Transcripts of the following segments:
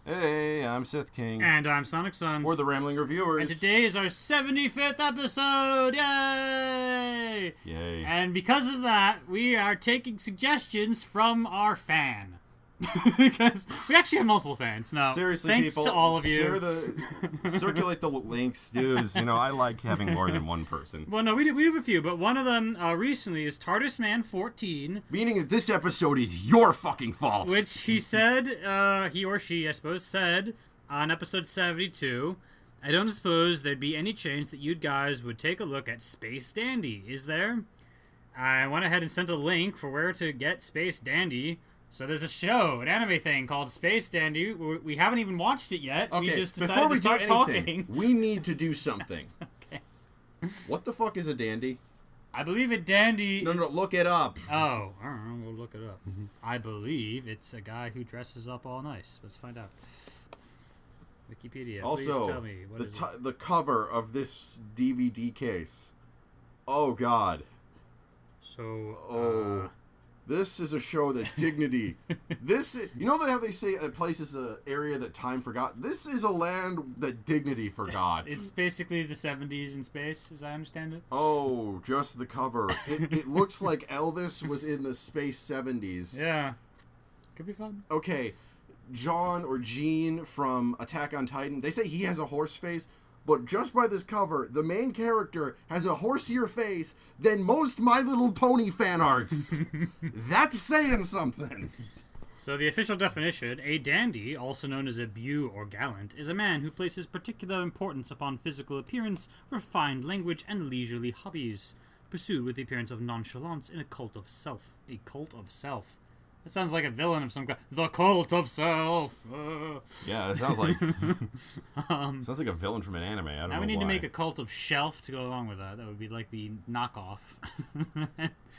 Hey, I'm Sith King. And I'm Sonic Sons. We're the Rambling Reviewers. And today is our 75th episode! Yay! Yay. And because of that, we are taking suggestions from our fan. Because we actually have multiple fans now. Seriously, thanks people, to all of you. circulate the links, dudes. You know, I like having more than one person. Well, no, we do have a few, but one of them recently is TARDIS Man 14. Meaning that this episode is your fucking fault. Which he said, he or she, I suppose, said on episode 72, I don't suppose there'd be any chance that you guys would take a look at Space Dandy, is there? I went ahead and sent a link for where to get Space Dandy. So there's a show, an anime thing called Space Dandy. We haven't even watched it yet. Okay, We just before decided we to start do anything, talking. we need to do something. Okay. What the fuck is a dandy? I believe it Dandy... No, look it up. Oh, I don't know. We'll look it up. I believe it's a guy who dresses up all nice. Let's find out. Wikipedia, Also, please tell me. What is it? the cover of this DVD case. Oh, God. So, This is a show that dignity. You know how they say a place is an area that time forgot? This is a land that dignity forgot. it's basically the 70s in space, as I understand it. Oh, just the cover. It looks like Elvis was in the space 70s. Yeah. Could be fun. Okay, John or Gene from Attack on Titan, they say he has a horse face, but just by this cover, the main character has a horsier face than most My Little Pony fan arts. That's saying something. So the official definition, a dandy, also known as a beau or gallant, is a man who places particular importance upon physical appearance, refined language, and leisurely hobbies, pursued with the appearance of nonchalance in a cult of self. A cult of self. That sounds like a villain of some kind. The Cult of Self. Yeah, it sounds like sounds like a villain from an anime. I don't know Now we need why. to make a Cult of Shelf to go along with that. That would be like the knockoff.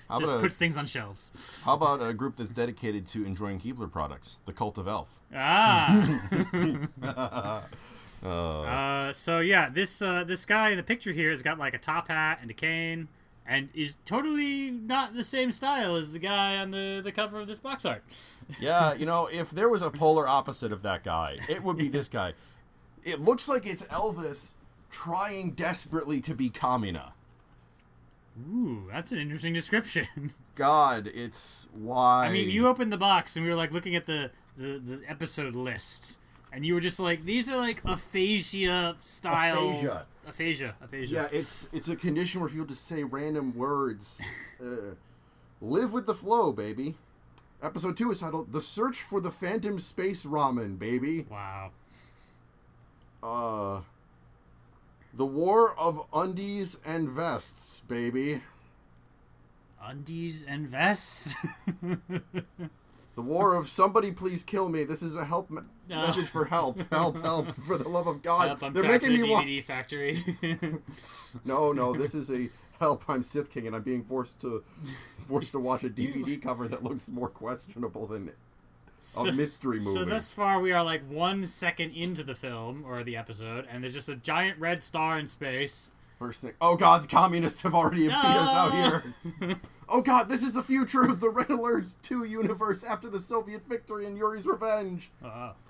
How Just about puts things on shelves. How about a group that's dedicated to enjoying Keebler products? The Cult of Elf. So yeah, this guy in the picture here has got like a top hat and a cane, and is totally not the same style as the guy on the cover of this box art. Yeah, you know, if there was a polar opposite of that guy, it would be this guy. It looks like it's Elvis trying desperately to be Kamina. Ooh, that's an interesting description. God, it's why. I mean, you opened the box and we were like looking at the episode list, and you were just like, these are like aphasia style. Aphasia. Yeah, it's a condition where people just say random words. Live with the flow, baby. Episode 2 is titled "The Search for the Phantom Space Ramen," baby. Wow. The War of Undies and Vests, baby. Undies and vests. The War of Somebody Please Kill Me. This is a message for help. Help, for the love of God. Yep, I'm They're trapped making in a me watch. DVD factory. No, this is a help, I'm Sith King, and I'm being forced to watch a DVD cover that looks more questionable than a mystery movie. So thus far, we are like 1 second into the film, or the episode, and there's just a giant red star in space. First thing, oh God, the communists have already beat us out here. Oh God, this is the future of the Red Alert 2 universe after the Soviet victory in Yuri's Revenge.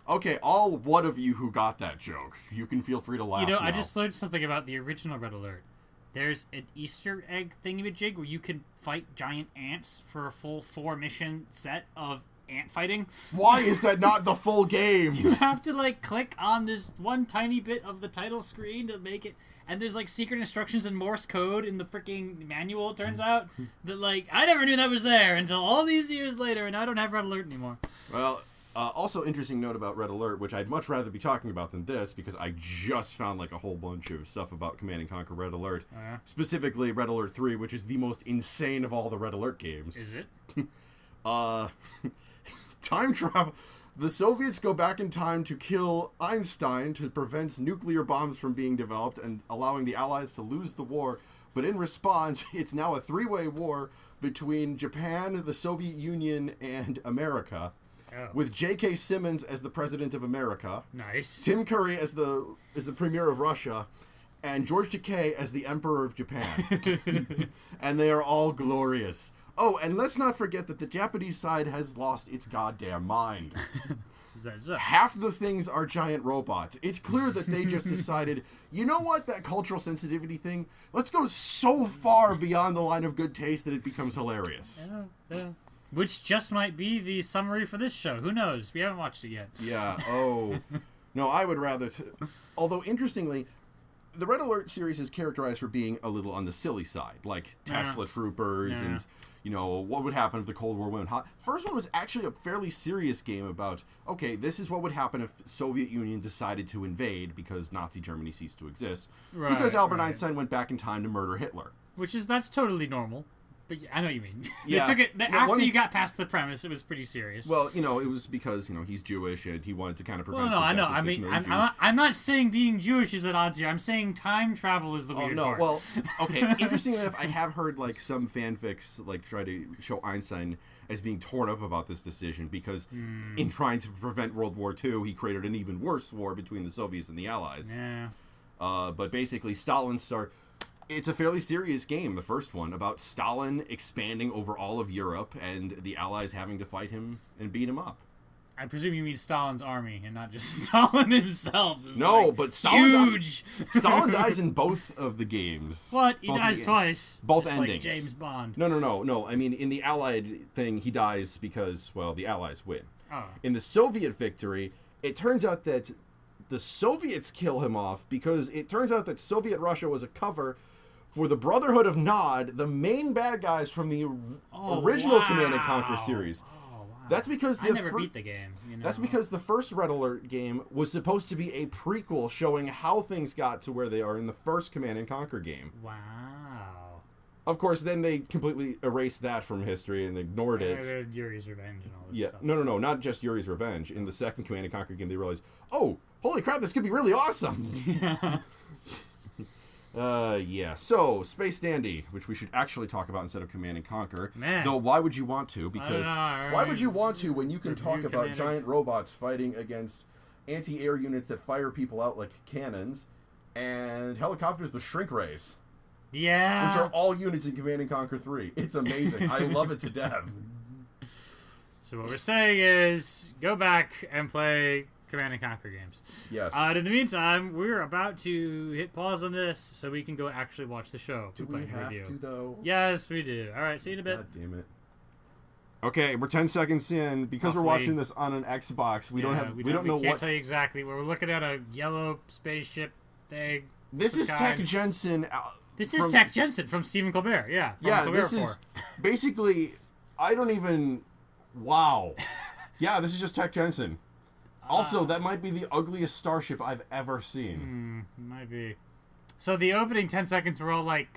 Okay, all one of you who got that joke, you can feel free to laugh. You know, now. I just learned something about the original Red Alert. There's an Easter egg thingamajig where you can fight giant ants for a full 4-mission set of ant fighting. Why is that not the full game? You have to like click on this one tiny bit of the title screen to make it, and there's like secret instructions in Morse code in the freaking manual, it turns out, that like I never knew that was there until all these years later, and I don't have Red Alert anymore. Well, also interesting note about Red Alert, which I'd much rather be talking about than this, because I just found like a whole bunch of stuff about Command & Conquer Red Alert. Specifically Red Alert 3, which is the most insane of all the Red Alert games. Is it? Time travel. The Soviets go back in time to kill Einstein to prevent nuclear bombs from being developed and allowing the Allies to lose the war. But in response, it's now a 3-way war between Japan, the Soviet Union, and America. With J.K. Simmons as the president of America. Nice. Tim Curry as the premier of Russia. And George Takei as the emperor of Japan. And they are all glorious. Oh, and let's not forget that the Japanese side has lost its goddamn mind. That's up. Half the things are giant robots. It's clear that they just decided, you know what, that cultural sensitivity thing, let's go so far beyond the line of good taste that it becomes hilarious. Yeah. Which just might be the summary for this show. Who knows? We haven't watched it yet. Yeah, oh. No, I would rather... Although, interestingly, the Red Alert series is characterized for being a little on the silly side, like Tesla Troopers and... You know, what would happen if the Cold War went hot? First one was actually a fairly serious game about, okay, this is what would happen if Soviet Union decided to invade because Nazi Germany ceased to exist. Because Albert Einstein went back in time to murder Hitler. That's totally normal. But I know what you mean. Yeah. After you got past the premise, it was pretty serious. Well, you know, it was because, you know, he's Jewish and he wanted to kind of prevent... Well, no, I know. I mean, I'm not saying being Jewish is at odds here. I'm saying time travel is the weird part. Well, okay. Interestingly enough, I have heard, like, some fanfics, like, try to show Einstein as being torn up about this decision because in trying to prevent World War II, he created an even worse war between the Soviets and the Allies. Yeah. But basically, it's a fairly serious game, the first one, about Stalin expanding over all of Europe and the Allies having to fight him and beat him up. I presume you mean Stalin's army and not just Stalin himself. No, but Stalin huge. Stalin dies in both of the games. What? He dies twice. Both just endings. Like James Bond. No. I mean, in the Allied thing, he dies because, well, the Allies win. Oh. In the Soviet victory, it turns out that the Soviets kill him off because it turns out that Soviet Russia was a cover for the Brotherhood of Nod, the main bad guys from the original Command and Conquer series. Oh, wow. That's because I never beat the game. You know? That's because the first Red Alert game was supposed to be a prequel showing how things got to where they are in the first Command and Conquer game. Wow. Of course, then they completely erased that from history and ignored it. Yuri's Revenge and all this stuff. No, not just Yuri's Revenge. In the second Command and Conquer game, they realized, oh, holy crap, this could be really awesome. So, Space Dandy, which we should actually talk about instead of Command and Conquer. Man. Though, why would you want to? Because why would you want to when you can talk about Command giant robots fighting against anti-air units that fire people out like cannons, and helicopters with shrink rays? Yeah. Which are all units in Command and Conquer 3. It's amazing. I love it to death. So what we're saying is, go back and play Command and Conquer games. Yes. In the meantime, we're about to hit pause on this so we can go actually watch the show. Do we have to, though? Yes, we do. All right, see you in a bit. God damn it. Okay, we're 10 seconds in. Because Roughly. we're watching this on an Xbox, we don't know we can't what... tell you exactly. We're looking at a yellow spaceship thing. This is Tech Jensen. This is Tech Jensen from Stephen Colbert. Yeah. Yeah, this is basically... I don't even... Wow. Yeah, this is just Tech Jensen. Also, that might be the ugliest starship I've ever seen. Might be. So the opening 10 seconds were all like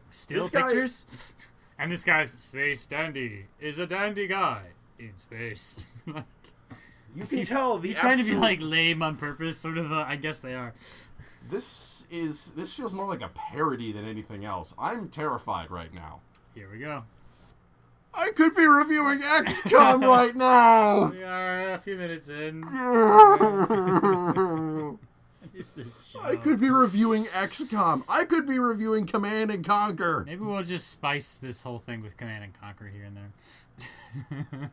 still This guy- pictures, and this guy's Space Dandy is a dandy guy in space. You can tell the You trying to be like lame on purpose, sort of. I guess they are. This feels more like a parody than anything else. I'm terrified right now. Here we go. I could be reviewing XCOM right now. We are a few minutes in. Is this show? I could be reviewing XCOM. I could be reviewing Command and Conquer. Maybe we'll just spice this whole thing with Command and Conquer here and there.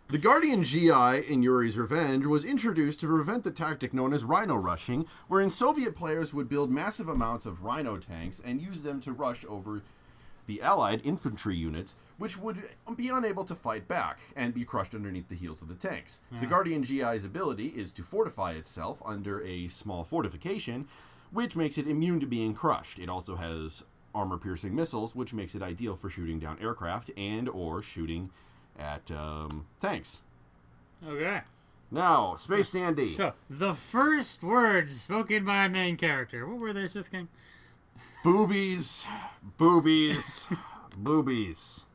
The Guardian GI in Yuri's Revenge was introduced to prevent the tactic known as Rhino rushing, wherein Soviet players would build massive amounts of Rhino tanks and use them to rush over the Allied infantry units, which would be unable to fight back and be crushed underneath the heels of the tanks. Yeah. The Guardian GI's ability is to fortify itself under a small fortification, which makes it immune to being crushed. It also has armor-piercing missiles, which makes it ideal for shooting down aircraft and or shooting at tanks. Okay. Now, Space Dandy. So, the first words spoken by a main character. What were they, Sith King? Boobies, boobies, boobies.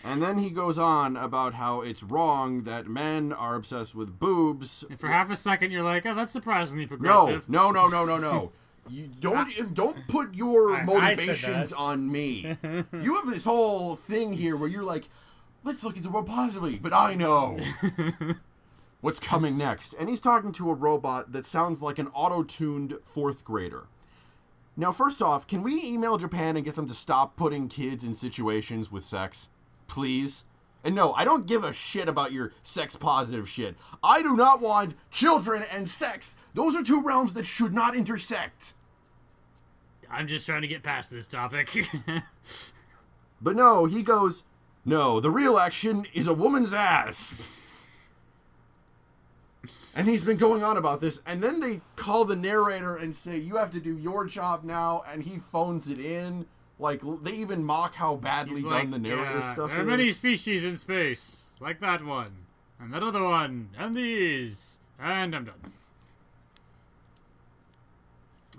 And then he goes on about how it's wrong that men are obsessed with boobs. And for half a second, you're like, oh, that's surprisingly progressive. No. You don't put your motivations on me. You have this whole thing here where you're like, let's look at the world positively, but I know what's coming next. And he's talking to a robot that sounds like an auto-tuned fourth grader. Now, first off, can we email Japan and get them to stop putting kids in situations with sex? Please? And no, I don't give a shit about your sex-positive shit. I do not want children and sex. Those are two realms that should not intersect. I'm just trying to get past this topic. But no, he goes, no, the real action is a woman's ass. And he's been going on about this, and then they call the narrator and say, you have to do your job now, and he phones it in. Like, they even mock how badly He's done like, the narrator stuff there are is. many species in space, like that one, and that other one, and these, and I'm done.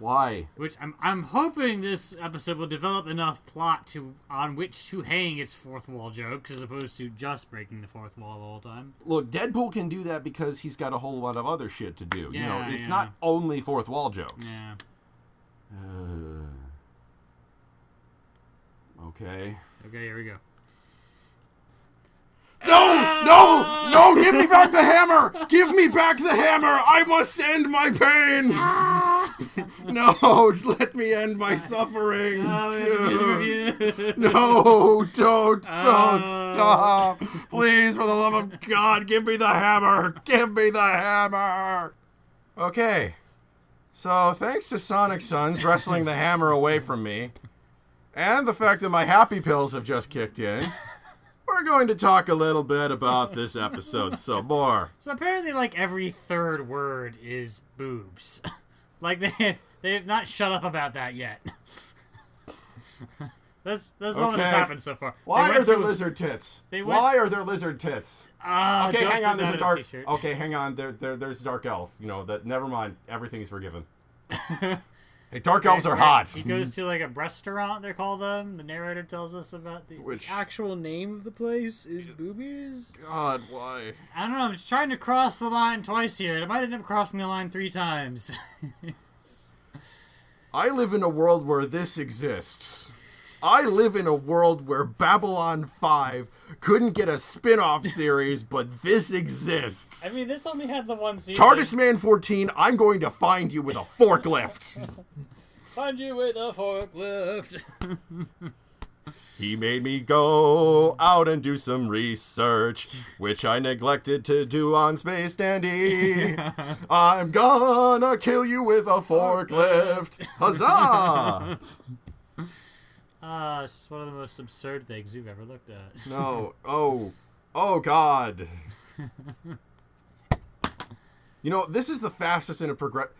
Why? Which I'm hoping this episode will develop enough plot on which to hang its fourth wall jokes, as opposed to just breaking the fourth wall the whole time. Look, Deadpool can do that because he's got a whole lot of other shit to do. Yeah, it's yeah. not only fourth wall jokes. Yeah. Okay. Okay, here we go. No! Give me back the hammer! Give me back the hammer! I must end my pain! No, let me end my suffering! No, don't stop! Please, for the love of God, give me the hammer! Give me the hammer! Okay. So, thanks to Sonic Sons wrestling the hammer away from me, and the fact that my happy pills have just kicked in, we're going to talk a little bit about this episode some more. So apparently, like, every third word is boobs. Like, they've not shut up about that yet. That's all that has happened so far. Why are there lizard tits? Why are there lizard tits? Okay, hang on. There's a dark. Okay, hang on. There's a dark elf. You know that. Never mind. Everything is forgiven. Hey, dark elves are hot. He goes to like a restaurant. They call them. The narrator tells us about the actual name of the place is Boobies. God, why? I don't know. I'm just trying to cross the line twice here. I might end up crossing the line 3 times. I live in a world where this exists. I live in a world where Babylon 5 couldn't get a spin-off series, but this exists. I mean, this only had the one season. TARDIS Man 14, I'm going to find you with a forklift. Find you with a forklift. He made me go out and do some research, which I neglected to do on Space Dandy. I'm gonna kill you with a forklift. Huzzah! It's just one of the most absurd things we've ever looked at. No. Oh, God. You know, this is the fastest in a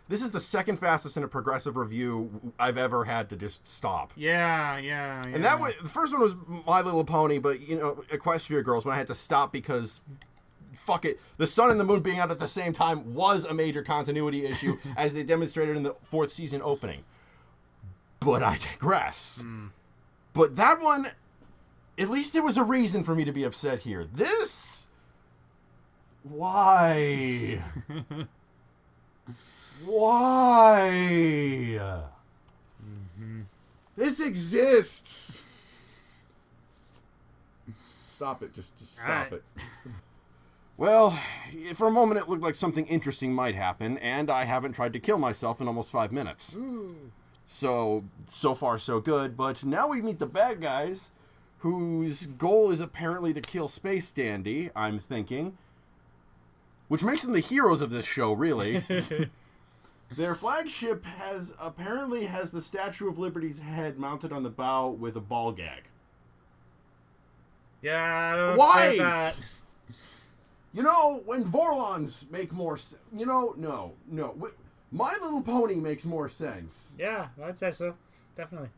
This is the second fastest in a progressive review I've ever had to just stop. Yeah. And that way, the first one was My Little Pony, but you know, Equestria Girls when I had to stop because, fuck it, the Sun and the Moon being out at the same time was a major continuity issue, as they demonstrated in the 4th season opening. But I digress. But that one, at least there was a reason for me to be upset here. This... Why? Why? This exists. Stop it. Just stop it. Well, for a moment it looked like something interesting might happen, and I haven't tried to kill myself in almost 5 minutes. Ooh. So far so good, but now we meet the bad guys, whose goal is apparently to kill Space Dandy, I'm thinking. Which makes them the heroes of this show, really. Their flagship apparently has the Statue of Liberty's head mounted on the bow with a ball gag. Yeah, I don't Why? say that. You know, when Vorlons make more sense... You know, no. My Little Pony makes more sense. Yeah, I'd say so. Definitely.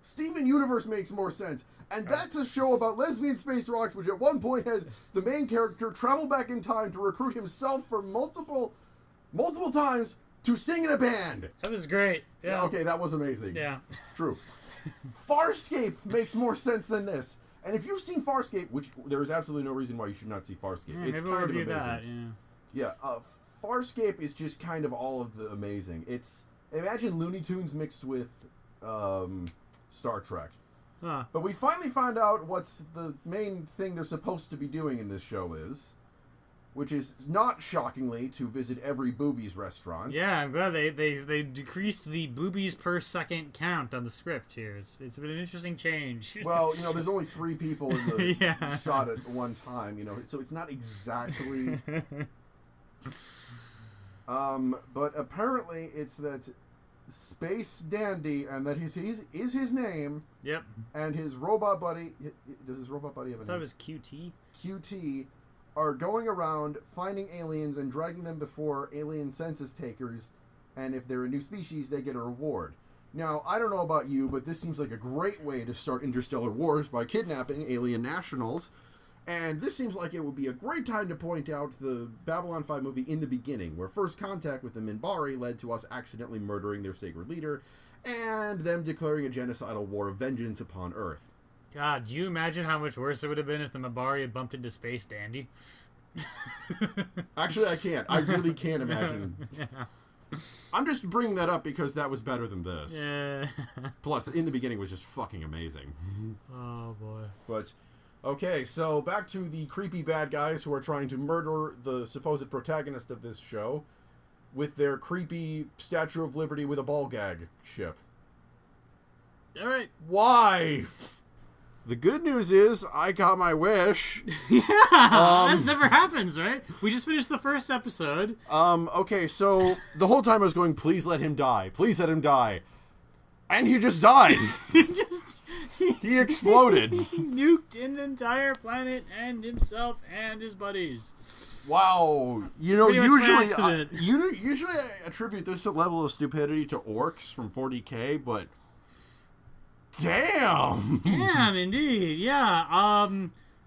Steven Universe makes more sense. And that's a show about lesbian space rocks, which at one point had the main character travel back in time to recruit himself for multiple times to sing in a band. That was great. Yeah. Okay, that was amazing. Yeah. True. Farscape makes more sense than this. And if you've seen Farscape, which there is absolutely no reason why you should not see Farscape. Yeah, it's maybe we'll kind of review amazing. that, yeah. Yeah, Farscape is just kind of all of the amazing. It's imagine Looney Tunes mixed with Star Trek. Huh. But we finally found out what's the main thing they're supposed to be doing in this show is which is not shockingly to visit every Boobies restaurant. Yeah, I'm glad they decreased the boobies per second count on the script here. It's been an interesting change. Well, there's only 3 people in the Yeah. shot at one time, so it's not exactly... but apparently it's that Space Dandy, and that is his name, Yep. and his robot buddy... Does his robot buddy have a I thought name? it was QT. QT are going around finding aliens and dragging them before alien census takers, and if they're a new species, they get a reward. Now, I don't know about you, but this seems like a great way to start interstellar wars by kidnapping alien nationals, and this seems like it would be a great time to point out the Babylon 5 movie In the Beginning, where first contact with the Minbari led to us accidentally murdering their sacred leader, and them declaring a genocidal war of vengeance upon Earth. God, do you imagine how much worse it would have been if the Mabari had bumped into Space Dandy? Actually, I can't. I really can't imagine. Yeah. I'm just bringing that up because that was better than this. Yeah. Plus, In the Beginning was just fucking amazing. Oh, boy. But, okay, so back to the creepy bad guys who are trying to murder the supposed protagonist of this show with their creepy Statue of Liberty with a ball gag ship. All right. Why? The good news is I got my wish. Yeah, this never happens, right? We just finished the first episode. Okay, so the whole time I was going, please let him die. Please let him die. And he just died. He exploded. He nuked an entire planet and himself and his buddies. Wow. Pretty much by accident. Usually I attribute this level of stupidity to orcs from 40K, but damn. Damn, indeed. Yeah.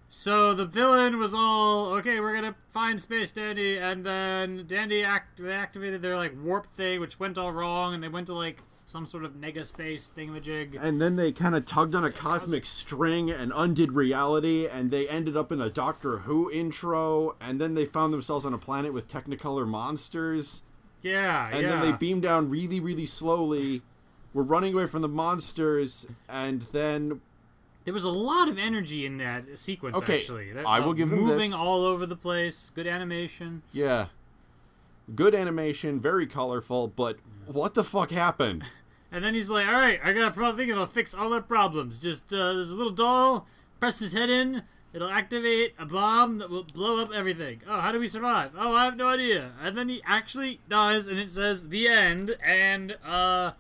So the villain was all, okay, we're gonna find Space Dandy, and then they activated their warp thing, which went all wrong, and they went to some sort of nega space thingamajig. And then they kind of tugged on a cosmic string and undid reality, and they ended up in a Doctor Who intro, and then they found themselves on a planet with Technicolor monsters. Yeah, And then they beamed down really, really slowly. We're running away from the monsters, and then... There was a lot of energy in that sequence, Okay, actually. I will give them moving this. all over the place, good animation. Yeah. Good animation, very colorful, but what the fuck happened? And then he's like, all right, I got a problem thinking I'll fix all our problems. Just, there's a little doll, press his head in, it'll activate a bomb that will blow up everything. Oh, how do we survive? Oh, I have no idea. And then he actually dies, and it says, the end, and, wow.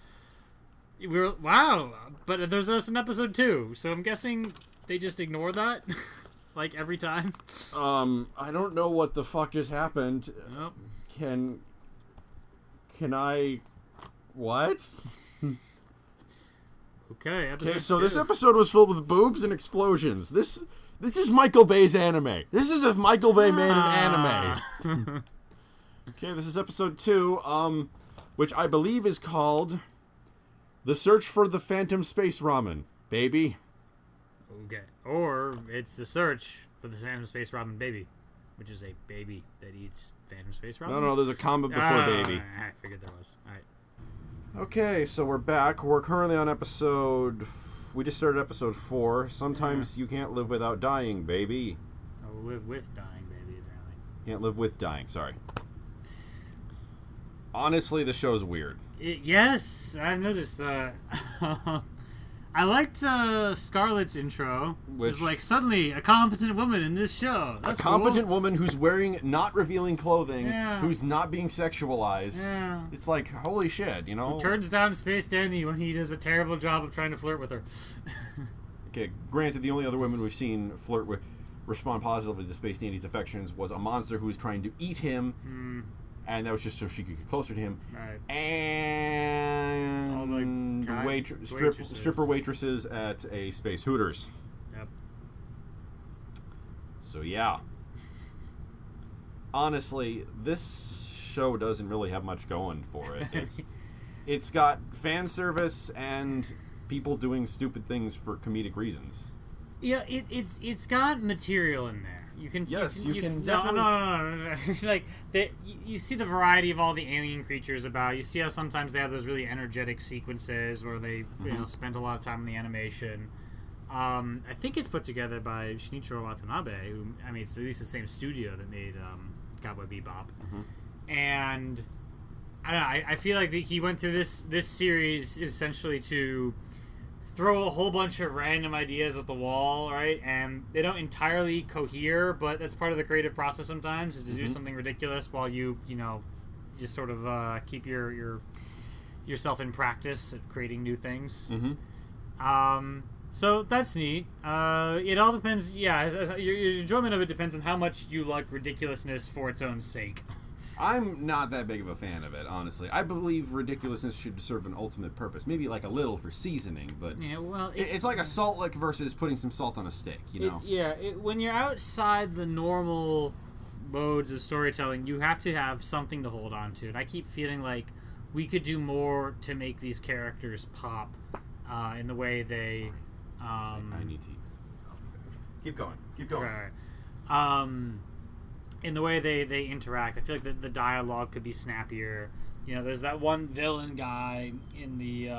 But there's us in episode 2, so I'm guessing they just ignore that, every time. I don't know what the fuck just happened. Nope. Can I... What? Okay, episode Okay, so 2. this episode was filled with boobs and explosions. This is Michael Bay's anime. This is if Michael Bay made an anime. Okay, this is episode 2, which I believe is called The Search for the Phantom Space Ramen, baby. Okay. Or it's the search for the Phantom Space Ramen baby, which is a baby that eats Phantom Space Ramen. No, there's a comma before baby. I figured there was. All right. Okay, so we're back. We're currently on episode... We just started episode 4. Sometimes you can't live without dying, baby. Oh, live with dying baby, apparently. Can't live with dying, sorry. Honestly, the show's weird. Yes, I've noticed that. I liked Scarlett's intro. Which- It was suddenly a competent woman in this show. That's A competent cool. woman who's wearing not revealing clothing, Yeah. who's not being sexualized. Yeah. It's like, holy shit, Turns down Space Dandy when he does a terrible job of trying to flirt with her. Okay, granted, the only other women we've seen respond positively to Space Dandy's affections was a monster who was trying to eat him, and that was just so she could get closer to him. Right. And All the waitresses. stripper waitresses at a Space Hooters. Yep. So yeah. Honestly, this show doesn't really have much going for it. It's got fan service and people doing stupid things for comedic reasons. Yeah, it's got material in there. You can Yes, you can no, definitely no. You see the variety of all the alien creatures about. You see how sometimes they have those really energetic sequences where they spend a lot of time in the animation. I think it's put together by Shinichiro Watanabe, who, I mean, it's at least the same studio that made Cowboy Bebop. And I don't know, I feel like that he went through this series essentially to throw a whole bunch of random ideas at the wall, right? And they don't entirely cohere, but that's part of the creative process sometimes, is to do something ridiculous while you just sort of keep yourself in practice at creating new things. So that's neat. It all depends. Yeah, your enjoyment of it depends on how much you like ridiculousness for its own sake. I'm not that big of a fan of it, honestly. I believe ridiculousness should serve an ultimate purpose. Maybe like a little for seasoning, but Yeah, well, it's like a salt lick versus putting some salt on a steak, you know? when you're outside the normal modes of storytelling, you have to have something to hold on to. And I keep feeling like we could do more to make these characters pop in the way they. I need to. Keep going. Keep going. Right. In the way they interact, I feel like the dialogue could be snappier. You know, there's that one villain guy in the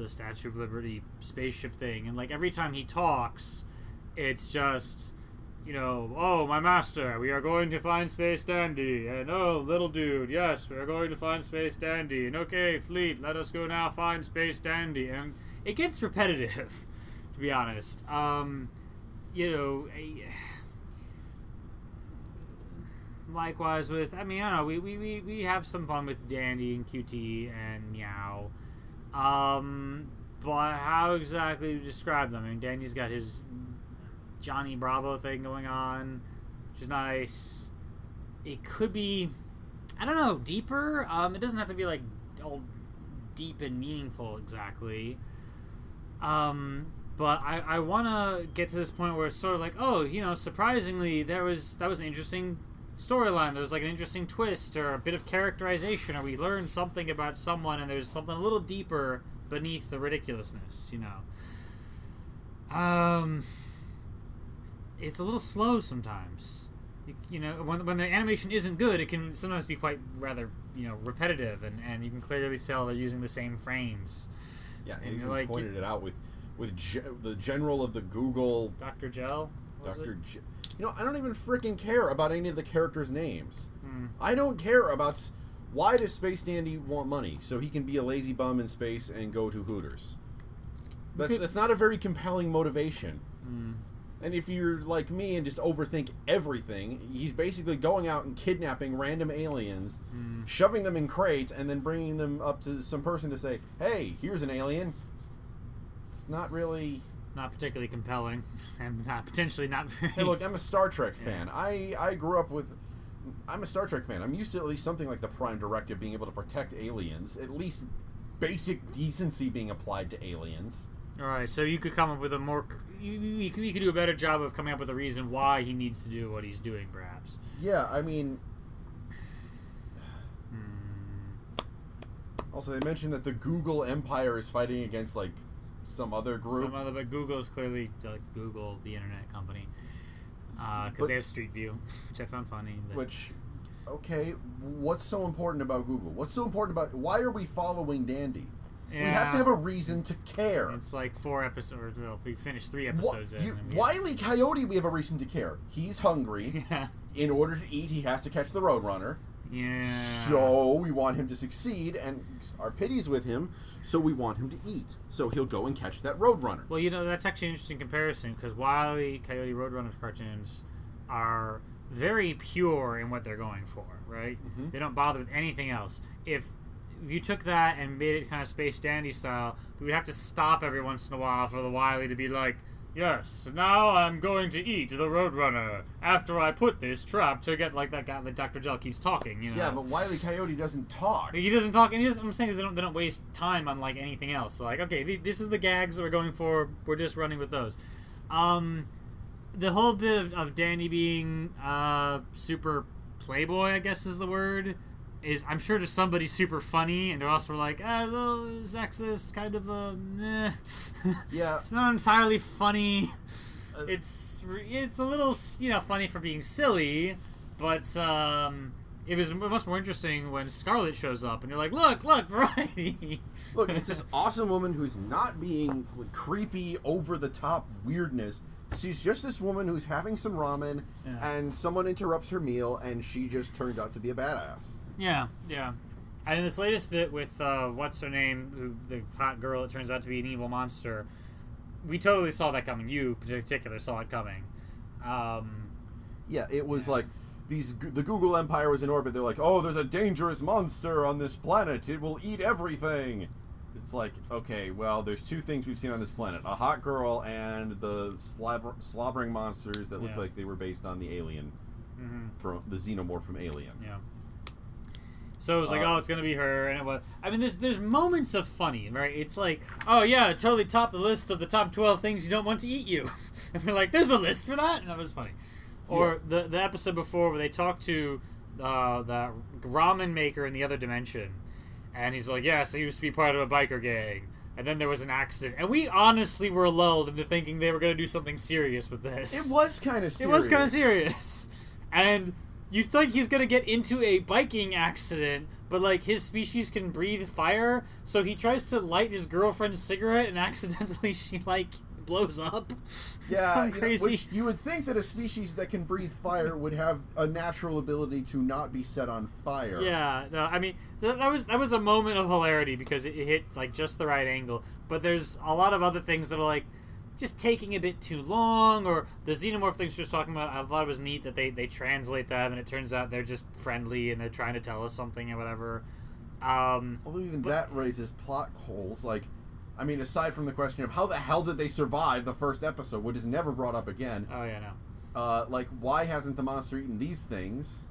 Statue of Liberty spaceship thing, and like every time he talks, it's just, oh, my master, we are going to find Space Dandy, and oh, little dude, yes, we are going to find Space Dandy, and okay, fleet, let us go now find Space Dandy, and it gets repetitive, to be honest. Likewise with, I don't know, we have some fun with Dandy and QT and Meow. But how exactly do you describe them? I mean, Dandy's got his Johnny Bravo thing going on, which is nice. It could be, I don't know, deeper. It doesn't have to be like all deep and meaningful exactly. But I want to get to this point where it's sort of like, oh, surprisingly, that was an interesting storyline. There was like an interesting twist or a bit of characterization, or we learned something about someone, and there's something a little deeper beneath the ridiculousness. It's a little slow sometimes. When the animation isn't good, it can sometimes be quite rather repetitive, and you can clearly tell they're using the same frames. Yeah, and you like, pointed it out with the general of the Google Dr. Gel. I don't even freaking care about any of the characters' names. I don't care about why does Space Dandy want money so he can be a lazy bum in space and go to Hooters. That's not a very compelling motivation. And if you're like me and just overthink everything, he's basically going out and kidnapping random aliens, shoving them in crates, and then bringing them up to some person to say, "Hey, here's an alien." It's not really. Not particularly compelling, and potentially not very... Hey, look, I'm a Star Trek fan. I grew up with... I'm a Star Trek fan. I'm used to at least something like the Prime Directive being able to protect aliens. At least basic decency being applied to aliens. Alright, so you could come up with a more... You could do a better job of coming up with a reason why he needs to do what he's doing, perhaps. Yeah, I mean... Also, they mentioned that the Google Empire is fighting against, like... some other group. But Google's clearly Google, the internet company, because they have Street View, which I found funny. Okay, what's so important about Google? What's so important about? Why are we following Dandy? Yeah. We have to have a reason to care. It's like 4 episodes. Well, we finished 3 episodes in. Wile E. Coyote, we have a reason to care. He's hungry. Yeah. In order to eat, he has to catch the Roadrunner. Yeah. So we want him to succeed, and our pity's with him. So we want him to eat. So he'll go and catch that Roadrunner. Well, that's actually an interesting comparison, because Wile E. Coyote Roadrunner cartoons are very pure in what they're going for, right? They don't bother with anything else. If you took that and made it kind of Space Dandy style, we would have to stop every once in a while for the Wile E. to be like, yes, now I'm going to eat the Roadrunner after I put this trap to get, like that guy that Dr. Gel keeps talking, Yeah, but Wile E. Coyote doesn't talk. He doesn't talk, and I'm saying is they don't waste time on, like, anything else. So, like, okay, this is the gags that we're going for, we're just running with those. The whole bit of Danny being super playboy, I guess is the word, is, I'm sure to somebody super funny, and they're also like, a little sexist, kind of Yeah. It's not entirely funny. It's a little, funny for being silly, but it was much more interesting when Scarlet shows up and you're like, look, variety. Look, it's this awesome woman who's not being creepy, over-the-top weirdness. She's just this woman who's having some ramen, and someone interrupts her meal, and she just turns out to be a badass. Yeah. And in this latest bit with, what's her name, who, the hot girl, it turns out to be an evil monster, we totally saw that coming. You, in particular, saw it coming. Yeah, it was like, the Google Empire was in orbit. They're like, oh, there's a dangerous monster on this planet. It will eat everything. It's like, okay, well, there's two things we've seen on this planet. A hot girl and the slobbering monsters that look like they were based on the alien, from the xenomorph from Alien. Yeah. So it was like, oh, it's going to be her. And it was, I mean, there's moments of funny, right? It's like, oh, yeah, totally top the list of the top 12 things you don't want to eat you. And we're like, there's a list for that? And that was funny. Or the episode before where they talk to the ramen maker in the other dimension. And he's like, yes, I used to be part of a biker gang. And then there was an accident. And we honestly were lulled into thinking they were going to do something serious with this. It was kind of serious. It was kind of serious. And you think he's going to get into a biking accident, but, like, his species can breathe fire, so he tries to light his girlfriend's cigarette, and accidentally she, like, blows up. Yeah, Some crazy. Which you would think that a species that can breathe fire would have a natural ability to not be set on fire. Yeah, no, I mean, that was a moment of hilarity because it hit, like, just the right angle, but there's a lot of other things that are, like, just taking a bit too long, or the xenomorph things she was talking about. I thought it was neat that they translate them, and it turns out they're just friendly and they're trying to tell us something or whatever. Although even that raises plot holes. Like, I mean, aside from the question of how the hell did they survive the first episode, which is never brought up again. Oh yeah, no. Like, why hasn't the monster eaten these things?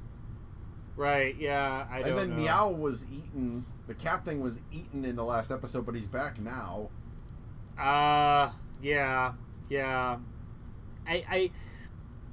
Right. Yeah, I don't know. And then Meow was eaten. The cat thing was eaten in the last episode, but he's back now. Yeah. I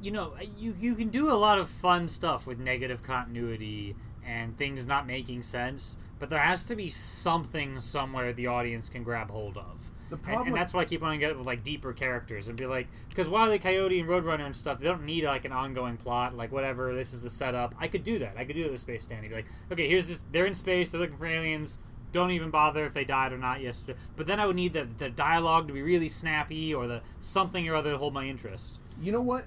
you know, you can do a lot of fun stuff with negative continuity and things not making sense, but there has to be something somewhere the audience can grab hold of. The problem and that's why I keep wanting to get it with, like, deeper characters and be like, because Wile E. Coyote and Roadrunner and stuff, they don't need, like, an ongoing plot, like, whatever, this is the setup. I could do that. I could do that with Space Dandy. Be like, okay, here's this, they're in space, they're looking for aliens, don't even bother if they died or not yesterday. But then I would need the dialogue to be really snappy, or the something or other to hold my interest. You know what?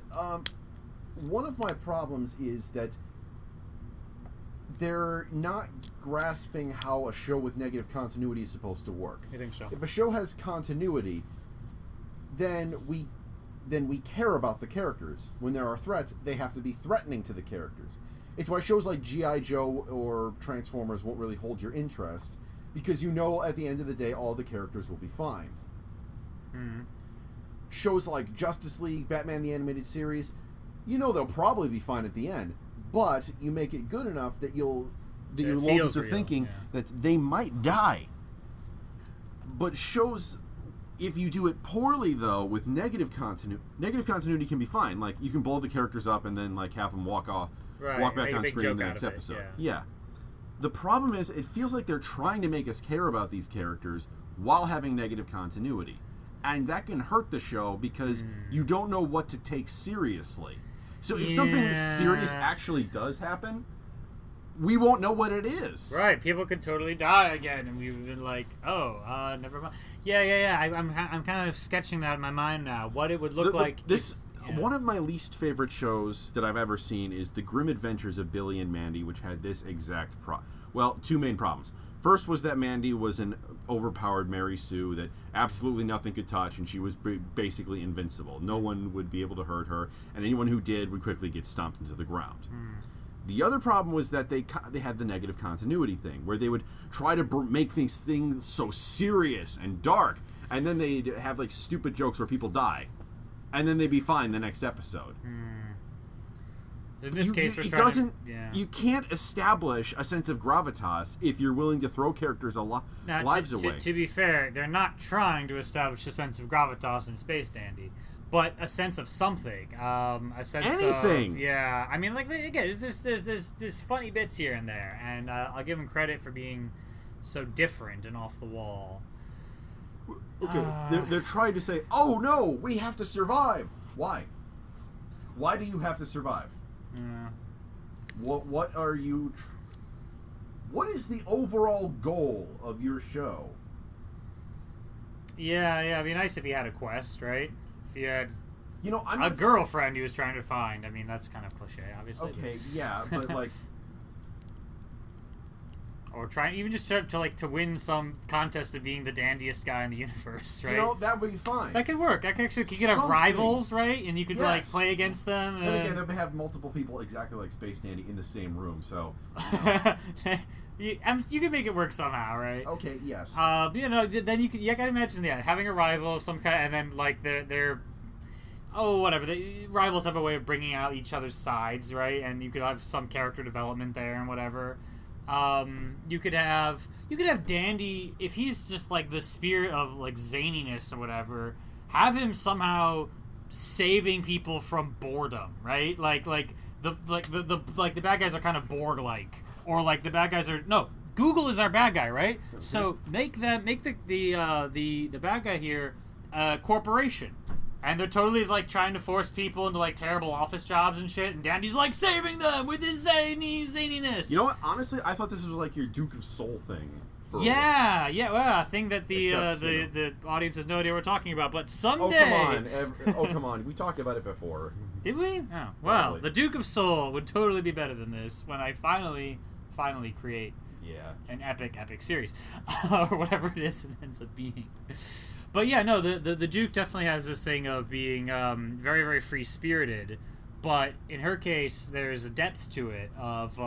One of my problems is that they're not grasping how a show with negative continuity is supposed to work. I think so. If a show has continuity, then we care about the characters. When there are threats, they have to be threatening to the characters. It's why shows like G.I. Joe or Transformers won't really hold your interest, because you know at the end of the day all the characters will be fine. Mm-hmm. Shows like Justice League, Batman the Animated Series, you know they'll probably be fine at the end, but you make it good enough that your locals are thinking that they might die. But shows, if you do it poorly though, with negative continuity can be fine. Like, you can blow the characters up and then, like, have them walk back on screen in the next episode. Yeah. The problem is, it feels like they're trying to make us care about these characters while having negative continuity. And that can hurt the show because you don't know what to take seriously. So if something serious actually does happen, we won't know what it is. Right, people could totally die again, and we've been like, oh, never mind. Yeah. I'm kind of sketching that in my mind now. What it would look like. One of my least favorite shows that I've ever seen is The Grim Adventures of Billy and Mandy, which had this exact two main problems. First was that Mandy was an overpowered Mary Sue that absolutely nothing could touch, and she was basically invincible. No one would be able to hurt her, and anyone who did would quickly get stomped into the ground. The other problem was that they had the negative continuity thing, where they would try to make these things so serious and dark, and then they'd have, like, stupid jokes where people die, and then they'd be fine the next episode. In this case, you can't establish a sense of gravitas if you're willing to throw characters' lives away. To be fair, they're not trying to establish a sense of gravitas in Space Dandy, but a sense of something. A sense anything. Of, yeah. I mean, like, again, there's funny bits here and there, and I'll give them credit for being so different and off the wall. Okay, they're trying to say, oh no, we have to survive. Why? Why do you have to survive? What are you? What is the overall goal of your show? Yeah, it'd be nice if he had a quest, right? If he had I'm a not girlfriend he was trying to find. I mean, that's kind of cliche, obviously. Okay, yeah, but like, Or trying even just to win some contest of being the dandiest guy in the universe, right? that would be fine. That could work. That could actually, you could have Something. rivals, right? And you could like Yes. play against them. And again, they may have multiple people exactly like Space Dandy in the same room. So, you can make it work somehow, right? okay, yes. But, then you gotta imagine, having a rival of some kind, and then like they're whatever. The rivals have a way of bringing out each other's sides, right? And you could have some character development there and whatever. You could have Dandy, if he's just like the spirit of like zaniness or whatever, have him somehow saving people from boredom, right? Like the bad guys are kind of Borg like, or like the bad guys are Google is our bad guy, right? So make the bad guy here a corporation. And they're totally, like, trying to force people into, like, terrible office jobs and shit. And Dandy's, like, saving them with his zaniness. You know what? Honestly, I thought this was like your Duke of Soul thing. Yeah. Well, I think that Except, the audience has no idea what we're talking about. But Oh, someday... come on. We talked about it before. Did we? Oh, well, Probably. the Duke of Soul would totally be better than this when I finally create Yeah. an epic series. Or whatever it is it ends up being. But yeah, no, the Duke definitely has this thing of being very, very free-spirited, but in her case, there's a depth to it of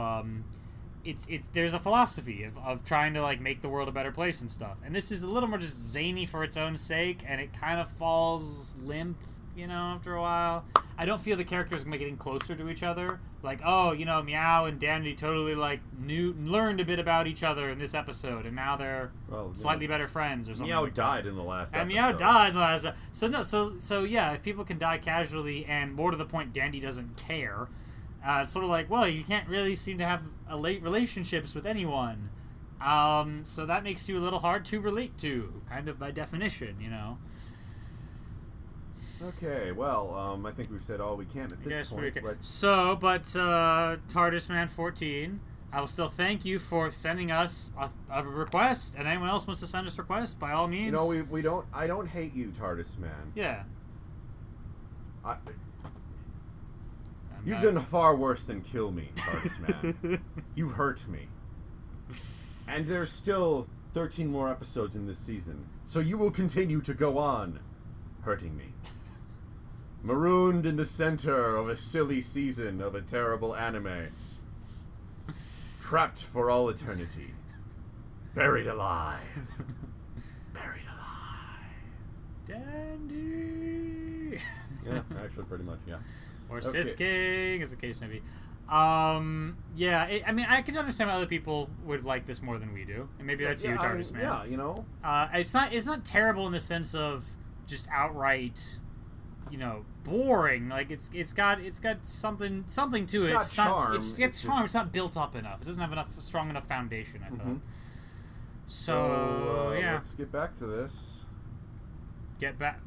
there's a philosophy of trying to like make the world a better place and stuff. And this is a little more just zany for its own sake, and it kind of falls limp, after a while. I don't feel the characters getting closer to each other. Like, Meow and Dandy totally like learned a bit about each other in this episode, and now they're slightly better friends or something. Meow like died that. in the last And episode. Meow died in the last. So yeah, if people can die casually, and more to the point, Dandy doesn't care. It's sort of like, well, you can't really seem to have late relationships with anyone. So that makes you a little hard to relate to, kind of by definition, Okay, well, I think we've said all we can at this point. TARDIS Man 14, I will still thank you for sending us a request, and anyone else wants to send us requests, by all means. we don't. I don't hate you, TARDIS Man. Yeah. You've done far worse than kill me, TARDIS Man. You hurt me. And there's still 13 more episodes in this season, so you will continue to go on hurting me. Marooned in the center of a silly season of a terrible anime. Trapped for all eternity. Buried alive. Buried alive. Dandy. Yeah, actually, pretty much, yeah. Or Okay. Sith King, as the case may be. Yeah, I can understand why other people would like this more than we do, and maybe that's you, TARDIS Man. Yeah, It's not terrible in the sense of just outright, boring. Like it's got something to it. got charm. It's It's charm. just- It's not built up enough. It doesn't have strong enough foundation, I thought. Mhm. So yeah, let's get back to this. get back.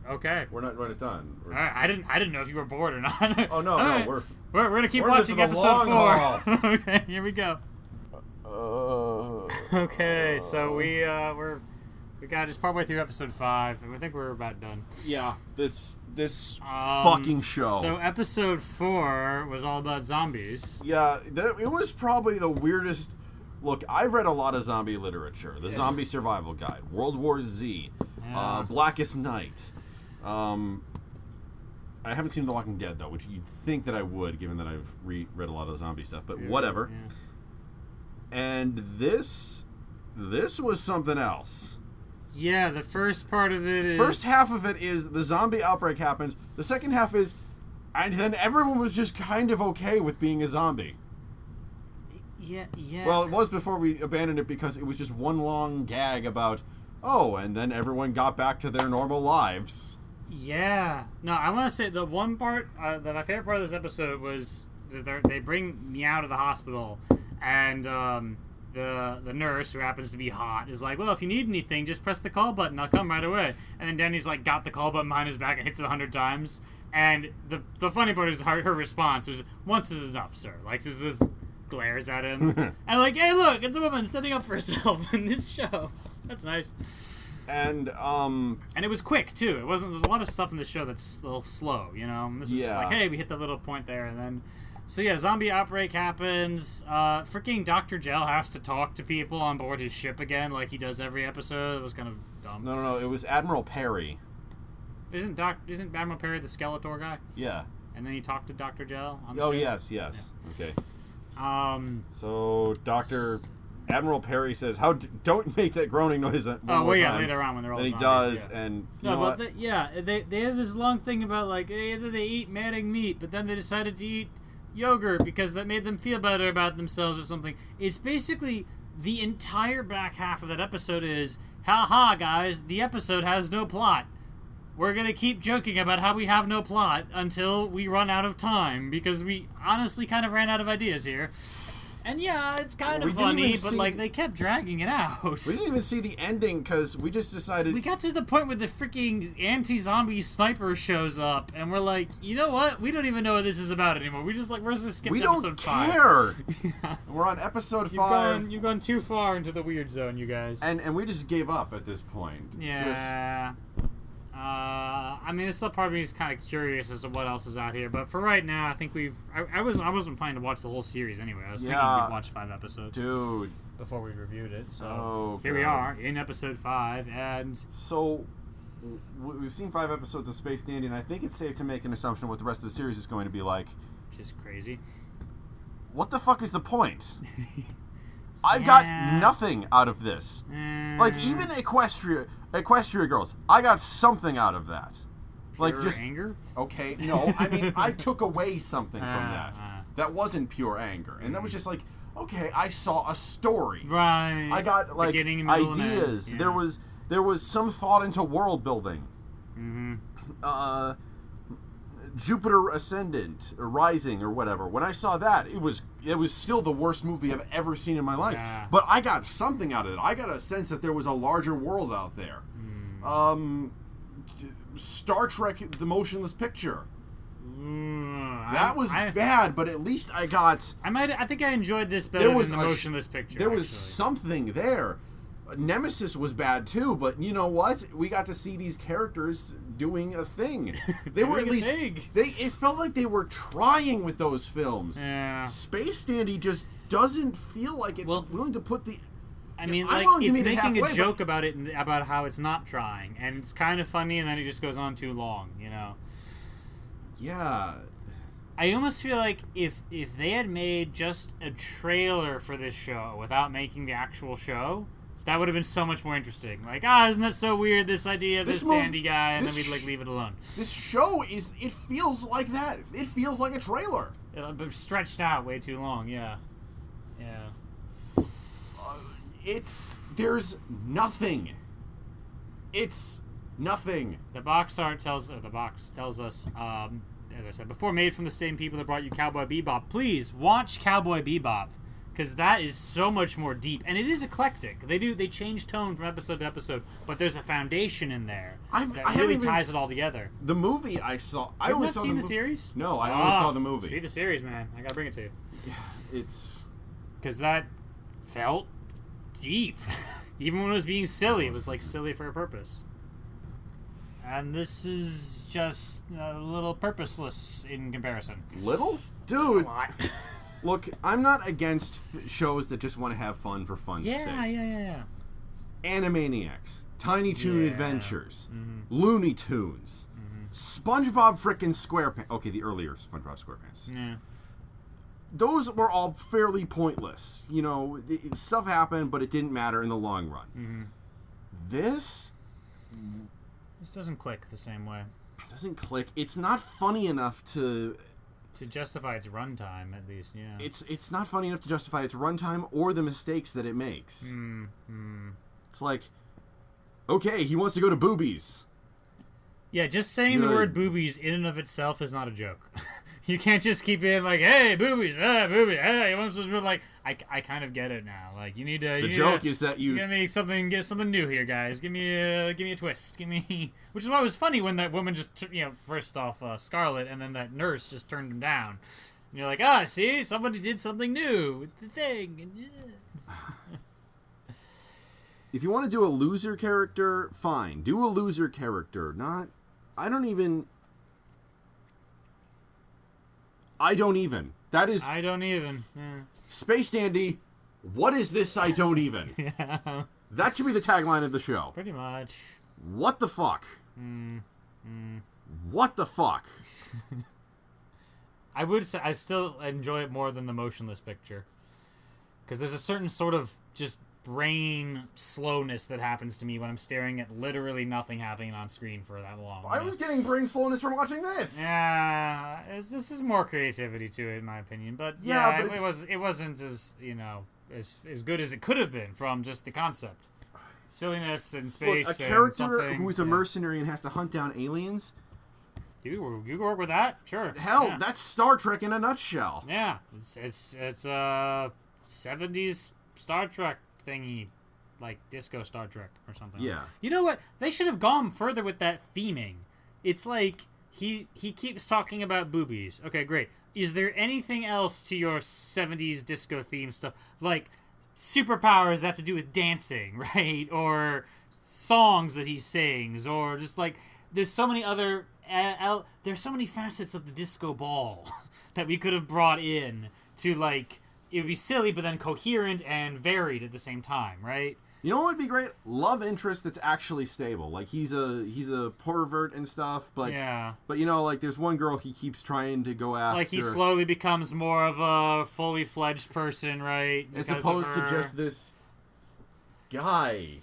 Okay. We're not done. I didn't know if you were bored or not. Oh no, All no, right. we're We're gonna keep we're in this watching for the episode long 4. Okay, here we go. Okay, so we got just partway through episode 5, and I think we're about done. Yeah, this Um, fucking show. So episode 4 was all about zombies. Yeah, it was probably the weirdest. Look, I've read a lot of zombie literature. The Zombie Survival Guide, World War Z, Yeah. Blackest Night. I haven't seen The Walking Dead, though, which you'd think that I would, given that I've read a lot of zombie stuff, but whatever. Yeah. And this was something else. Yeah, the first part of it is... First half of it is the zombie outbreak happens. The second half is... And then everyone was just kind of okay with being a zombie. Yeah. Well, it was before we abandoned it because it was just one long gag about, oh, and then everyone got back to their normal lives. Yeah. No, I want to say the one part, my favorite part of this episode was they bring Meow to the hospital, and the nurse, who happens to be hot, is like, well, if you need anything, just press the call button. I'll come right away. And then Danny's like, got the call button behind his back and hits it 100 times. And the funny part is her response was, once is enough, sir. Like, just this glares at him. And like, hey, look, it's a woman standing up for herself in this show. That's nice. And it was quick, too. It wasn't, there's a lot of stuff in the show that's a little slow, you know? This is just like, hey, we hit that little point there, and then... So yeah, zombie outbreak happens. Freaking Dr. Gel has to talk to people on board his ship again, like he does every episode. It was kind of dumb. No, it was Admiral Perry. Isn't Admiral Perry the Skeletor guy? Yeah. And then he talked to Dr. Gel on the Oh, ship? yes. Yeah. Okay. Um. So Admiral Perry says, don't make that groaning noise one Oh, more well, yeah, time." later on when they're all Then he zombies, does, yeah. and No, but they have this long thing about like either they eat Manning meat, but then they decided to eat yogurt because that made them feel better about themselves or something. It's basically the entire back half of that episode is, ha guys, the episode has no plot. We're gonna keep joking about how we have no plot until we run out of time, because we honestly kind of ran out of ideas here. And yeah, it's kind of funny, but like they kept dragging it out. We didn't even see the ending because we just decided... We got to the point where the freaking anti-zombie sniper shows up, and we're like, you know what? We don't even know what this is about anymore. We're just skip we episode don't 5. care! We're on episode 5. You've gone too far into the weird zone, you guys. And we just gave up at this point. Yeah. I mean, this still part of me is kind of curious as to what else is out here, but for right now, I think I wasn't planning to watch the whole series anyway. I was thinking we'd watch 5 episodes. Dude. Before we reviewed it, so here we are in episode 5, and... So, we've seen 5 episodes of Space Dandy, and I think it's safe to make an assumption of what the rest of the series is going to be like. Just crazy. What the fuck is the point? I got nothing out of this. Like, even Equestria Girls, I got something out of that. Pure like, just anger? Okay, no, I mean, I took away something from that. That wasn't pure anger. And that was just like, okay, I saw a story. Right. I got, like, Beginning, middle, ideas. And end. Yeah. There was some thought into world building. Mm-hmm. Jupiter Ascendant or Rising or whatever. When I saw that, it was still the worst movie I've ever seen in my life. Yeah. But I got something out of it. I got a sense that there was a larger world out there. Star Trek: The Motionless Picture. That was bad, but at least I got. I think I enjoyed this better than The Motionless Picture. There was something there. Nemesis was bad too, but you know what? We got to see these characters doing a thing. They were at least it felt like they were trying with those films. Yeah. Space Dandy just doesn't feel like it's willing to put the. I mean, I'm like, it's making halfway, a joke about it, about how it's not trying, and it's kind of funny, and then it just goes on too long, you know? Yeah. I almost feel like if they had made just a trailer for this show without making the actual show, that would have been so much more interesting. Like, isn't that so weird, this idea of this dandy guy, and then we'd, like, leave it alone. This show it feels like that. It feels like a trailer. But stretched out way too long, yeah. Yeah. There's nothing. It's nothing. The box tells us, as I said before, made from the same people that brought you Cowboy Bebop. Please watch Cowboy Bebop, because that is so much more deep, and it is eclectic. They change tone from episode to episode, but there's a foundation in there that really ties it all together. The movie I saw, I only saw seen the series. No, I only saw the movie. See the series, man. I gotta bring it to you. It's because that felt deep. Even when it was being silly, it was like silly for a purpose. And this is just a little purposeless in comparison. Little? Dude. A lot. Look, I'm not against shows that just want to have fun for fun's sake. Yeah. Animaniacs, Tiny Toon Adventures, Looney Tunes, SpongeBob frickin' SquarePants. Okay, the earlier SpongeBob SquarePants. Yeah. Those were all fairly pointless. You know, stuff happened, but it didn't matter in the long run. This doesn't click the same way. Doesn't click. It's not funny enough to justify its runtime, at least. Yeah. It's not funny enough to justify its runtime or the mistakes that it makes. It's like, okay, he wants to go to boobies. Yeah, just saying the Good. word boobies in and of itself is not a joke. You can't just keep being like, hey, boobies, boobies, hey. I'm supposed to be like, I kind of get it now. Like, you need to. The joke is that you. Give me something. Get something new here, guys. Give me a twist. Give me. Which is why it was funny when that woman just, first off Scarlet, and then that nurse just turned him down. And you're like, see, somebody did something new with the thing. And, yeah. If you want to do a loser character, fine. Do a loser character. Not. I don't even. That is I don't even. Yeah. Space Dandy. What is this? I don't even. Yeah, That should be the tagline of the show. pretty much. What the fuck? What the fuck? I would say I still enjoy it more than the motionless picture. Because there's a certain sort of just brain slowness that happens to me when I'm staring at literally nothing happening on screen for that long. I was getting brain slowness from watching this. Yeah, this is more creativity to it, in my opinion. But Yeah, yeah, but it wasn't as as good as it could have been from just the concept, silliness and Look, space. a and character something, who is a mercenary and has to hunt down aliens. You can work with that, sure. Hell, yeah. that's Star Trek in a nutshell. Yeah, it's 70s Star Trek thingy, like disco Star Trek or something. Yeah. You know what? They should have gone further with that theming. It's like he keeps talking about boobies. Okay, great. Is there anything else to your 70s disco theme stuff? Like superpowers that have to do with dancing, right? Or songs that he sings, or just like there's so many other there's so many facets of the disco ball that we could have brought in to, like, it would be silly but then coherent and varied at the same time, right? You know what would be great? Love interest that's actually stable. Like he's a pervert and stuff, but Yeah. but like there's one girl he keeps trying to go after. Like he slowly becomes more of a fully fledged person, right? as because opposed of to her. just this guy.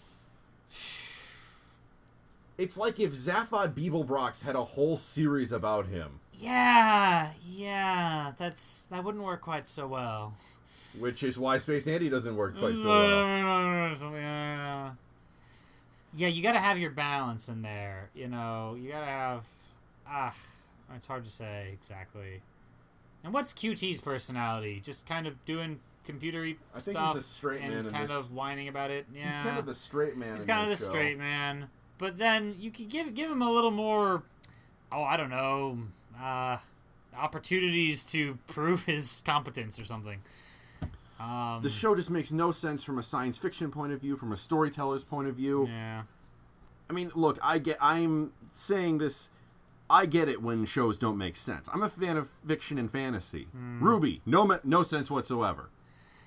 It's like if Zaphod Beeblebrox had a whole series about him, Yeah, that wouldn't work quite so well. which is why Space Dandy doesn't work quite so well. Yeah, you gotta have your balance in there, you gotta have, it's hard to say exactly. And what's QT's personality? Just kind of doing computery I think stuff he's the straight man and in kind this. of whining about it. Yeah, He's kind of the straight man. He's in kind of the this show. straight man. But then you could give him a little more, I don't know, opportunities to prove his competence or something. The show just makes no sense from a science fiction point of view, from a storyteller's point of view. Yeah. I mean, look, I'm saying this. I get it when shows don't make sense. I'm a fan of fiction and fantasy. Ruby, no sense whatsoever.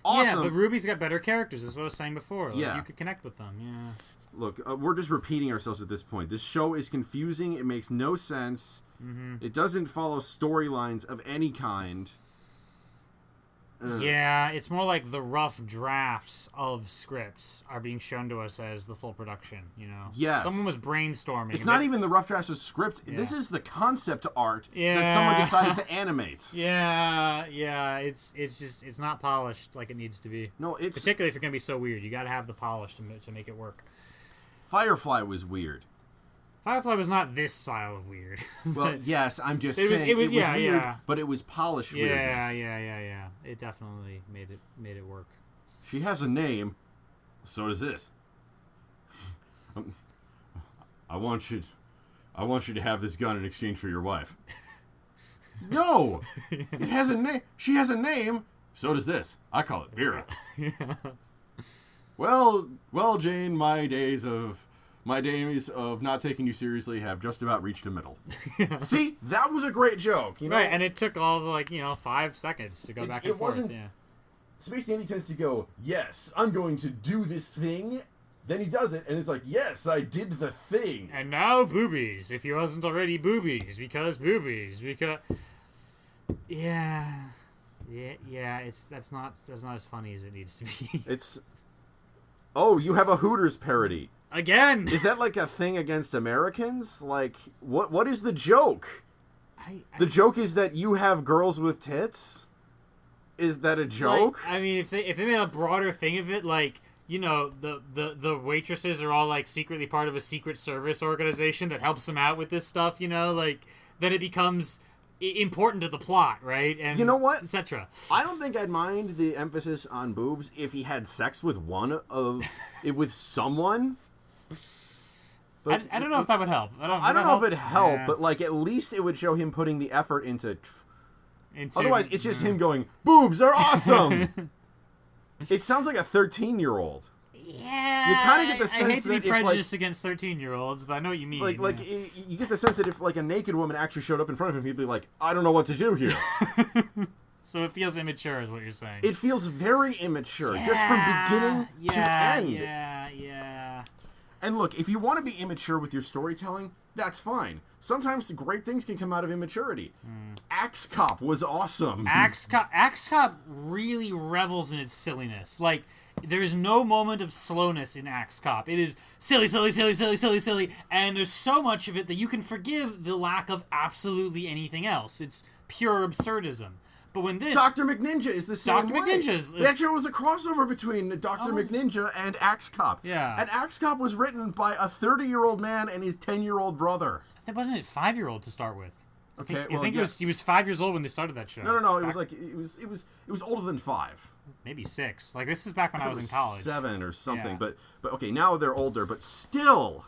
Awesome. Yeah, but Ruby's got better characters, is what I was saying before. Like, Yeah. You could connect with them, yeah. Look, we're just repeating ourselves at this point. This show is confusing. It makes no sense. It doesn't follow storylines of any kind. Ugh. Yeah, it's more like the rough drafts of scripts are being shown to us as the full production, Yes. Someone was brainstorming. It's and not they- even the rough drafts of script. This is the concept art that Yeah. someone decided to animate. Yeah, it's not polished like it needs to be. No, it's Particularly if you're going to be so weird. You got to have the polish to make it work. Firefly was weird. Firefly was not this style of weird. Well, yes, I'm just It was- saying it was- weird, yeah. but it was polished weirdness. Yeah. It definitely made it work. She has a name. So does this. I want you to have this gun in exchange for your wife. No, it has a name. She has a name. So does this. I call it Vera. Well, Jane, my days of not taking you seriously have just about reached a middle. See, that was a great joke. Right, and it took all the 5 seconds to go back and it forth. wasn't- Yeah. Space Dandy tends to go, yes, I'm going to do this thing. Then he does it, and it's like, yes, I did the thing. And now boobies, if he wasn't already boobies, because yeah, that's not as funny as it needs to be. It's, oh, you have a Hooters parody. Again, Is that like a thing against Americans? Like, what is the joke? The joke is that you have girls with tits? Is that a joke? Like, I mean, if they made a broader thing of it, like the waitresses are all like secretly part of a secret service organization that helps them out with this stuff, like then it becomes important to the plot, right? And You know what? etc. I don't think I'd mind the emphasis on boobs if he had sex with with someone. But I don't know if that would help. I don't know if it'd help, Yeah. but like at least it would show him putting the effort into. Into- Otherwise, it's just him going, "Boobs are awesome." It sounds like a 13-year-old. Yeah, You kinda get the I sense hate to be that if, like- prejudiced against 13-year-olds, but I know what you mean. Like yeah. you get the sense that if like a naked woman actually showed up in front of him, he'd be like, "I don't know what to do here." So it feels immature, is what you're saying. It feels very immature, just from beginning to end. Yeah. And look, if you want to be immature with your storytelling, that's fine. Sometimes great things can come out of immaturity. Axe Cop was awesome. Axe Cop really revels in its silliness. Like, there's no moment of slowness in Axe Cop. It is silly, and there's so much of it that you can forgive the lack of absolutely anything else. It's pure absurdism. But when this... Dr. McNinja is the same Dr. way. McNinja's- There actually was a crossover between Dr. McNinja and Axe Cop. Yeah. And Axe Cop was written by a 30-year-old man and his 10-year-old brother. That wasn't it 5-year-old to start with. Okay, I think he was 5 years old when they started that show. No. It was like it was older than 5. Maybe 6. Like, this is back when I It was in was college. 7 or something. Yeah. But okay, now they're older. But still,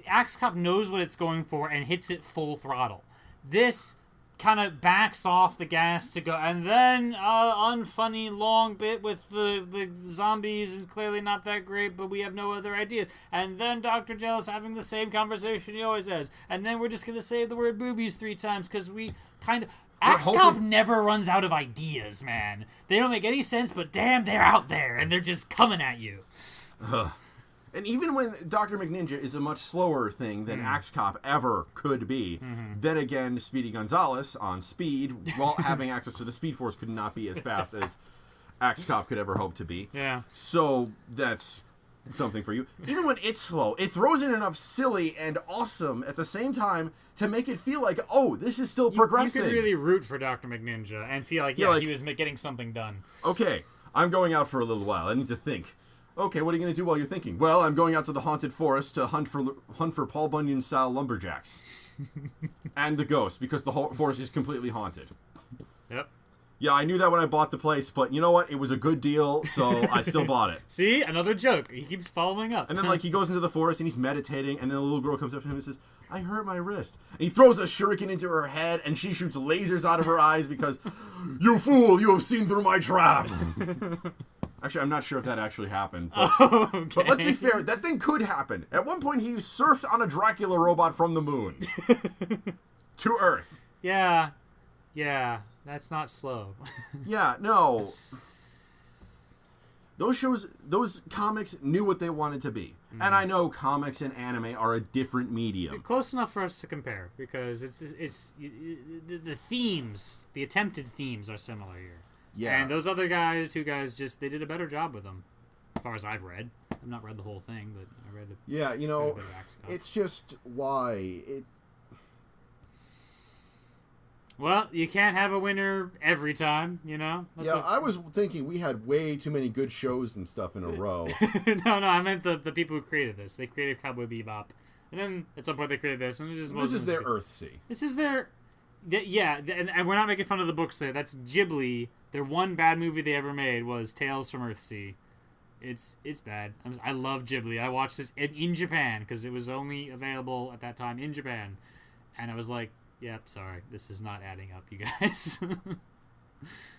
Axe Cop knows what it's going for and hits it full throttle. This kind of backs off the gas to go, and then unfunny long bit with the zombies, and clearly not that great, but we have no other ideas. And then Dr. Jealous having the same conversation he always has. And then we're just gonna say the word boobies 3 times because we kind of. Axe Cop never runs out of ideas, man. They don't make any sense, but damn, they're out there and they're just coming at you. and even when Dr. McNinja is a much slower thing than Axe Cop ever could be, then again, Speedy Gonzalez on Speed, while having access to the Speed Force, could not be as fast as Axe Cop could ever hope to be. Yeah. So that's something for you. Even when it's slow, it throws in enough silly and awesome at the same time to make it feel like, oh, this is still progressing. You could really root for Dr. McNinja and feel like, like- he was getting something done. Okay, I'm going out for a little while. I need to think. Okay, what are you going to do while you're thinking? Well, I'm going out to the haunted forest to hunt for Paul Bunyan-style lumberjacks. And the ghost, because the whole forest is completely haunted. Yep. Yeah, I knew that when I bought the place, but you know what? It was a good deal, so I still bought it. See? Another joke. He keeps following up. And then, like, he goes into the forest and he's meditating, and then a little girl comes up to him and says, I hurt my wrist. And he throws a shuriken into her head, and she shoots lasers out of her eyes because, you fool, you have seen through my trap. Actually, I'm not sure if that actually happened. But, but let's be fair, that thing could happen. At one point, he surfed on a Dracula robot from the moon to Earth. Yeah. That's not slow. Yeah, no. Those comics knew what they wanted to be. And I know comics and anime are a different medium. Close enough for us to compare because it's the themes, the attempted themes are similar here. Yeah. And those other two guys, they did a better job with them, as far as I've read. I've not read the whole thing, but I read it. Yeah, quite a bit of Axe Cop. it's just why Well, you can't have a winner every time, That's I was thinking we had way too many good shows and stuff in a row. No, I meant the people who created this. They created Cowboy Bebop, and then at some point they created this, and it just This wasn't is as their good. Earthsea. This is their, and we're not making fun of the books there. That's Ghibli. Their one bad movie they ever made was Tales from Earthsea. It's bad. I love Ghibli. I watched this in Japan because it was only available at that time in Japan, and I was like, yep, sorry, this is not adding up, you guys.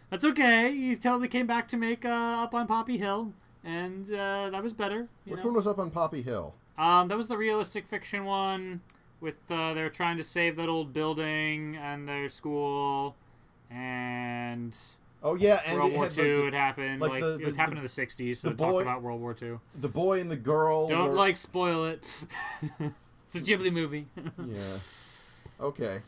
That's okay. He totally came back to make Up on Poppy Hill, and that was better. Which one was up on Poppy Hill? That was the realistic fiction one with they were trying to save that old building and their school, and Oh yeah, and World it War had, II like, had happened. like Like, the- it was the- happened in the 60s, so the talk boy- about World War II. the boy and the girl. Don't were- spoil it. It's a Ghibli movie. Yeah. Okay.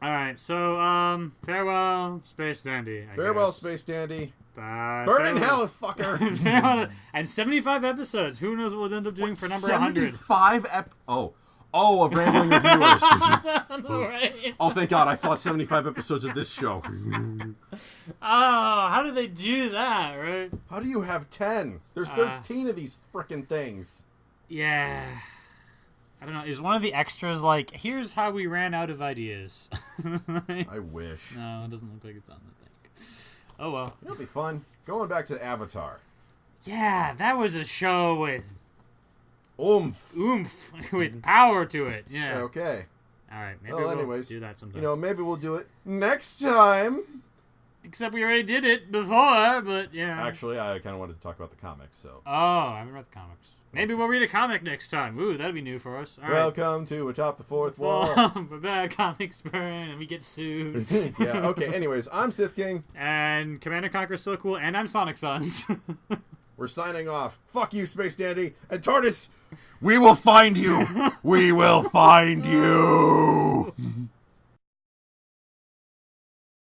All right, so farewell, Space Dandy. I Farewell, guess. Space Dandy. Bye. Burn in farewell. hell, fucker. Farewell. And 75 episodes. Who knows what we'll end up doing for number 100? 75 Oh, Oh, of rambling reviewers. Right. Oh, thank God! I thought 75 episodes of this show. Oh, how do they do that, right? How do you have 10? There's 13 of these frickin' things. Yeah. I don't know. Is one of the extras like, here's how we ran out of ideas? I wish. No, it doesn't look like it's on the thing. Oh, well. It'll be fun. Going back to Avatar. Yeah, that was a show with Oomph. oomph, with power to it. Yeah. Okay. All right, maybe Well, we'll anyways, do that sometime. you know, maybe we'll do it next time. Except we already did it before, but yeah. Actually, I kind of wanted to talk about the comics, so. Oh, I haven't read the comics. Maybe we'll read a comic next time. Ooh, that'd be new for us. All right. Welcome to Atop the Fourth Wall. But bad comics burn and we get sued. Yeah, okay, anyways, I'm Sith King. And Commander Conquer's so cool, and I'm Sonic Sons. We're signing off. Fuck you, Space Dandy. And TARDIS, we will find you. We will find you.